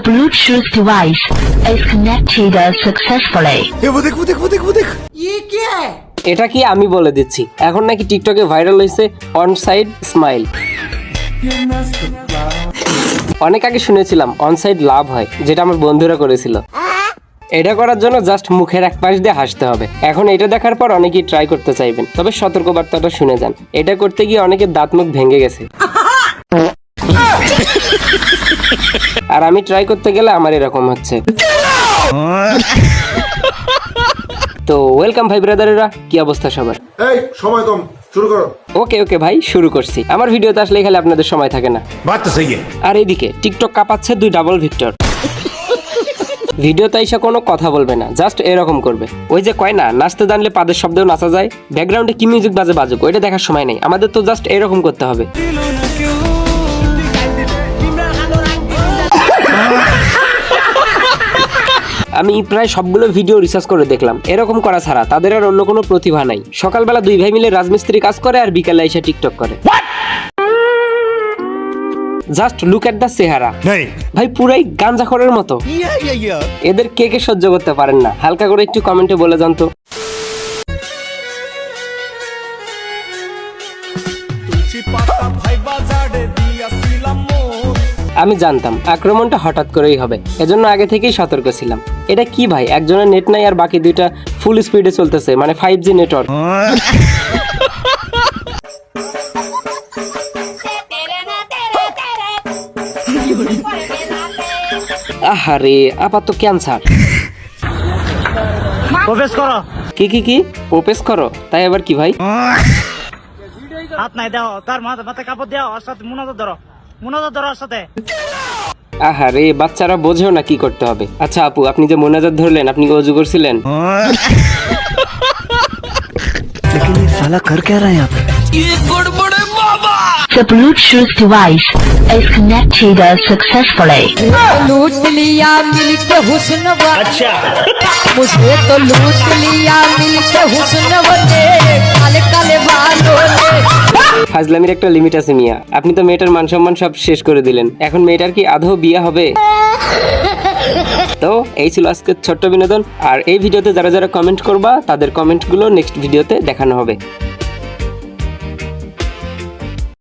Bluetooth device is connected successfully. এটা কি আমি বলে দিচ্ছি, এখন নাকি টিকটকে ভাইরাল হয়েছে অন সাইড স্মাইল। অনেক আগে শুনেছিলাম অন সাইড লাভ হয়, যেটা আমার বন্ধুরা করেছিল। এটা করার জন্য জাস্ট মুখের এক পাশ দিয়ে হাসতে হবে। এখন এটা দেখার পর অনেকেই ট্রাই করতে চাইবেন, তবে সতর্কবার্তাটা শুনে যান। এটা করতে গিয়ে অনেকের দাঁত মুখ ভেঙে গেছে। আর আমি ট্রাই করতে গেলে আমার এরকম হচ্ছে। তো ওয়েলকাম ভাই ব্রাদারেরা, কি অবস্থা সবার? এই সময় কম, শুরু করো। ওকে ভাই, শুরু করছি। আমার ভিডিওতে আসলে খালি আপনাদের সময় থাকে না। বাত তো সহি। আর এইদিকে টিকটক কাঁপাচ্ছে দুই ডাবল ভিক্টর। ভিডিওতে এসে কোনো কথা বলবে না, জাস্ট এরকম করবে। ওই যে কয় না, নাচতে জানলে পাদের শব্দেও নাচা যায়। ব্যাকগ্রাউন্ডে কি মিউজিক বাজুক, ওইটা দেখার সময় নেই। আমাদের তো জাস্ট এরকম করতে হবে। আমি প্রায় সবগুলো ভিডিও রিসার্চ করে দেখলাম, এরকম করা ছাড়া তাদের আর অন্য কোনো প্রতিভা নাই। সকালবেলা দুই ভাই মিলে রাজমিস্ত্রি কাজ করে, আর বিকালে এসে টিকটক করে। জাস্ট লুক এট দা চেহারা, ভাই পুরাই গাঞ্জাখোরের মতো। এদের কে কে সহ্য করতে পারেন না, হালকা করে একটু কমেন্টে বলে যান তো। আমি জানতাম আক্রমণটা হঠাৎ করেই হবে, এজন্য আগে থেকেই সতর্ক ছিলাম। এটা কি ভাই, একজনের নেট নাই আর বাকি দুইটা ফুল স্পিডে চলতেছে, মানে 5G নেটওয়ার্ক। আহারে, আপাতত তো ক্যান্সার। প্রবেশ করো। কি প্রপোজ করো? তাই আবার কি ভাই? হাত নাই দাও, তার মাথায় কাপড় দাও, ওর সাথে মুনাজাত ধরো ওর সাথে। আহারে, বাচ্চারা বোঝেও না কি করতে হবে। আচ্ছা আপু, আপনি যে মোনাজাত ধরলেন, আপনি কি ওযু করছিলেন? लेकिन ये साला कर क्या रहा है यहाँ पे? The Bluetooth device is connected successfully. लूट लिया मिलके हुस्न अच्छा मुझे तो लूट लिया मिलके हुस्न ने काले काले बालों ने। ফাজলামির একটা লিমিট আছে মিয়া। আপনি তো মেয়েটার মান সম্মান সব শেষ করে দিলেন, এখন মেয়েটার কি আদৌ বিয়ে হবে? তো এই ছিল আজকের ছোট্ট বিনোদন। আর এই ভিডিওতে যারা যারা কমেন্ট করবা, তাদের কমেন্টগুলো নেক্সট ভিডিওতে দেখানো হবে।